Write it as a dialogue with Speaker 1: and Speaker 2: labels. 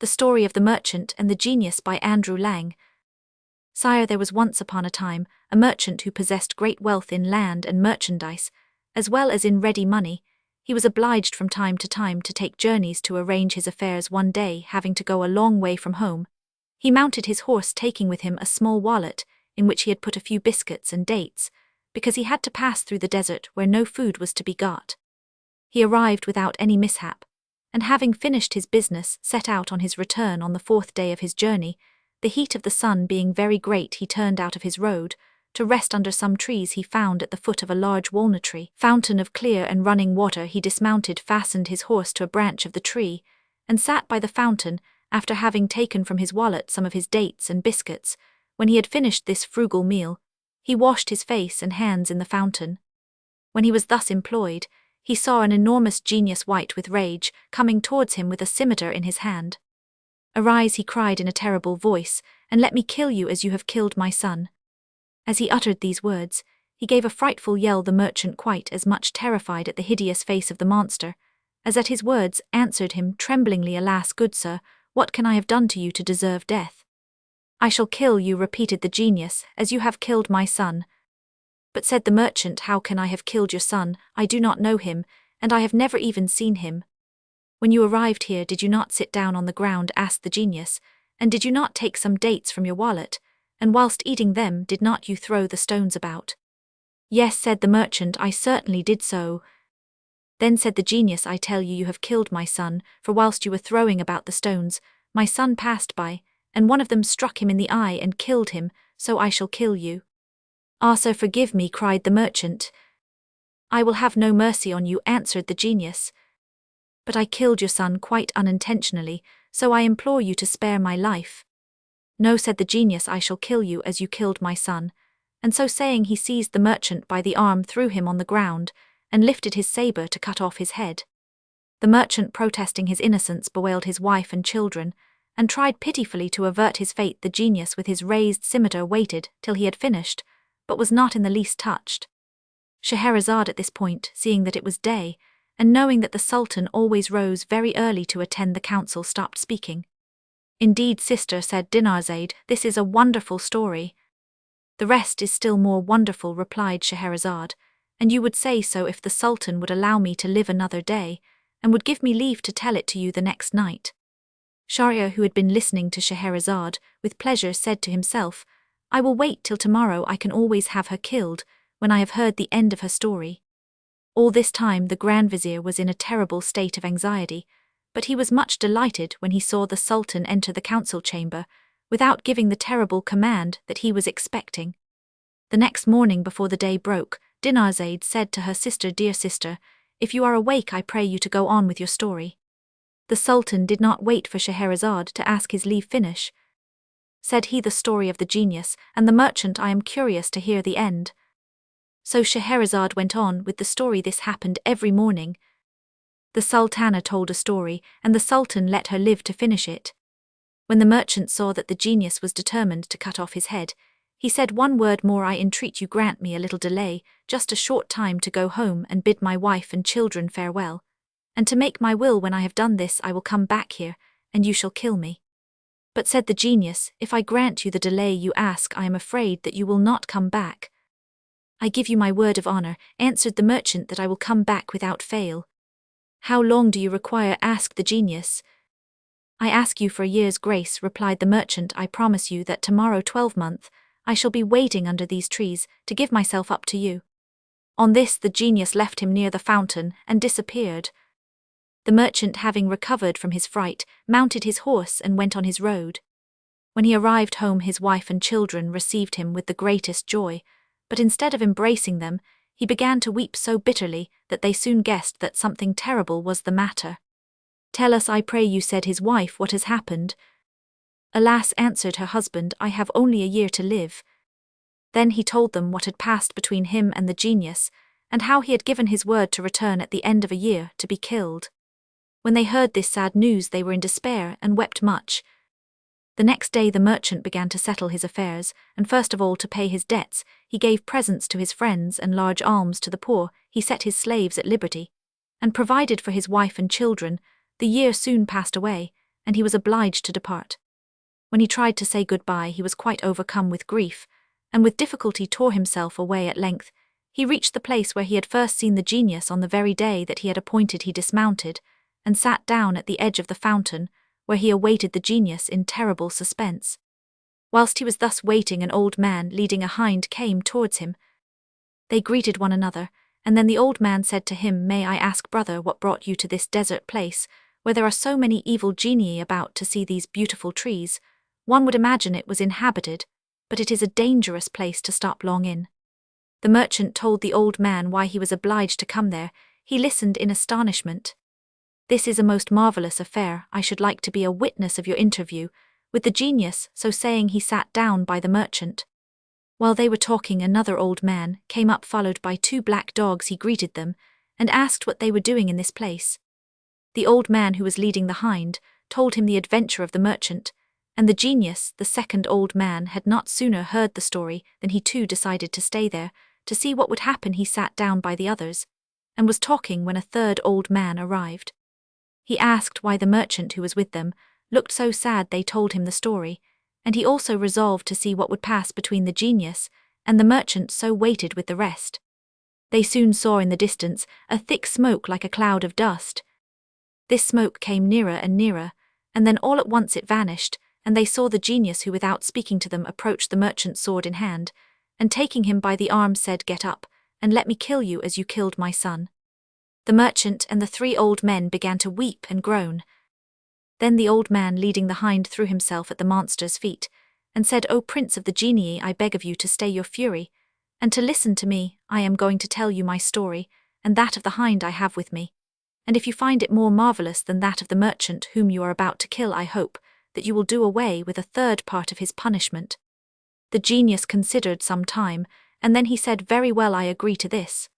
Speaker 1: The Story of the Merchant and the Genius by Andrew Lang. Sire, there was once upon a time a merchant who possessed great wealth in land and merchandise, as well as in ready money. He was obliged from time to time to take journeys to arrange his affairs. One day, having to go a long way from home, he mounted his horse, taking with him a small wallet, in which he had put a few biscuits and dates, because he had to pass through the desert where no food was to be got. He arrived without any mishap, and having finished his business, set out on his return on the 4th day of his journey. The heat of the sun being very great, he turned out of his road, to rest under some trees he found at the foot of a large walnut tree, fountain of clear and running water. He dismounted, fastened his horse to a branch of the tree, and sat by the fountain, after having taken from his wallet some of his dates and biscuits. When he had finished this frugal meal, he washed his face and hands in the fountain. When he was thus employed, he saw an enormous genius, white with rage, coming towards him with a scimitar in his hand. "Arise," he cried in a terrible voice, "and let me kill you as you have killed my son." As he uttered these words, he gave a frightful yell. The merchant, quite as much terrified at the hideous face of the monster as at his words, answered him tremblingly, "Alas, good sir, what can I have done to you to deserve death?" "I shall kill you," repeated the genius, "as you have killed my son." "But," said the merchant, "how can I have killed your son? I do not know him, and I have never even seen him." "When you arrived here, did you not sit down on the ground?" asked the genius, "and did you not take some dates from your wallet, and whilst eating them, did not you throw the stones about?" "Yes," said the merchant, "I certainly did so." "Then," said the genius, "I tell you, you have killed my son, for whilst you were throwing about the stones, my son passed by, and one of them struck him in the eye and killed him, so I shall kill you." "Ah, sir, forgive me," cried the merchant. "I will have no mercy on you," answered the genius. "But I killed your son quite unintentionally, so I implore you to spare my life." "No," said the genius, "I shall kill you as you killed my son." And so saying, he seized the merchant by the arm, threw him on the ground, and lifted his saber to cut off his head. The merchant, protesting his innocence, bewailed his wife and children, and tried pitifully to avert his fate. The genius, with his raised scimitar, waited till he had finished, but was not in the least touched. Scheherazade at this point, seeing that it was day, and knowing that the Sultan always rose very early to attend the council, stopped speaking. "Indeed, sister," said Dinarzade, "this is a wonderful story." "The rest is still more wonderful," replied Scheherazade, "and you would say so if the Sultan would allow me to live another day, and would give me leave to tell it to you the next night." Shahryar, who had been listening to Scheherazade with pleasure, said to himself, "I will wait till tomorrow. I can always have her killed, when I have heard the end of her story." All this time the Grand Vizier was in a terrible state of anxiety, but he was much delighted when he saw the Sultan enter the council chamber, without giving the terrible command that he was expecting. The next morning, before the day broke, Dinarzade said to her sister, "Dear sister, if you are awake, I pray you to go on with your story." The Sultan did not wait for Scheherazade to ask his leave. "Finish," said he, "the story of the genius and the merchant. I am curious to hear the end." So Scheherazade went on with the story. This happened every morning. The Sultana told a story, and the Sultan let her live to finish it. When the merchant saw that the genius was determined to cut off his head, he said, "One word more, I entreat you, grant me a little delay, just a short time to go home and bid my wife and children farewell. And to make my will, when I have done this, I will come back here, and you shall kill me." "But," said the genius, "if I grant you the delay you ask, I am afraid that you will not come back." "I give you my word of honor," answered the merchant, "that I will come back without fail." "How long do you require?" asked the genius. "I ask you for a year's grace," replied the merchant. "I promise you that tomorrow 12th I shall be waiting under these trees to give myself up to you." On this the genius left him near the fountain and disappeared. The merchant, having recovered from his fright, mounted his horse and went on his road. When he arrived home, his wife and children received him with the greatest joy, but instead of embracing them, he began to weep so bitterly that they soon guessed that something terrible was the matter. "Tell us, I pray you," said his wife, "what has happened." "Alas," answered her husband, "I have only a year to live." Then he told them what had passed between him and the genius, and how he had given his word to return at the end of a year to be killed. When they heard this sad news, they were in despair and wept much. The next day the merchant began to settle his affairs, and first of all, to pay his debts, he gave presents to his friends and large alms to the poor. He set his slaves at liberty, and provided for his wife and children. The year soon passed away, and he was obliged to depart. When he tried to say goodbye, he was quite overcome with grief, and with difficulty tore himself away. At length, he reached the place where he had first seen the genius on the very day that he had appointed. He dismounted, and sat down at the edge of the fountain, where he awaited the genius in terrible suspense. Whilst he was thus waiting, an old man leading a hind came towards him. They greeted one another, and then the old man said to him, "May I ask, brother, what brought you to this desert place, where there are so many evil genii about, to see these beautiful trees? One would imagine it was inhabited, but it is a dangerous place to stop long in." The merchant told the old man why he was obliged to come there. He listened in astonishment. "This is a most marvelous affair. I should like to be a witness of your interview with the genius." So saying, he sat down by the merchant. While they were talking, another old man came up, followed by 2 black dogs. He greeted them and asked what they were doing in this place. The old man, who was leading the hind, told him the adventure of the merchant, and the genius, the second old man, had not sooner heard the story than he too decided to stay there to see what would happen. He sat down by the others and was talking when a third old man arrived. He asked why the merchant, who was with them, looked so sad. They told him the story, and he also resolved to see what would pass between the genius and the merchant, so waited with the rest. They soon saw in the distance a thick smoke like a cloud of dust. This smoke came nearer and nearer, and then all at once it vanished, and they saw the genius, who without speaking to them approached the merchant, sword in hand, and taking him by the arm said, "Get up, and let me kill you as you killed my son." The merchant and the 3 old men began to weep and groan. Then the old man leading the hind threw himself at the monster's feet, and said, "O prince of the genii, I beg of you to stay your fury, and to listen to me. I am going to tell you my story, and that of the hind I have with me. And if you find it more marvelous than that of the merchant whom you are about to kill, I hope that you will do away with a third part of his punishment." The genius considered some time, and then he said, "Very well, I agree to this."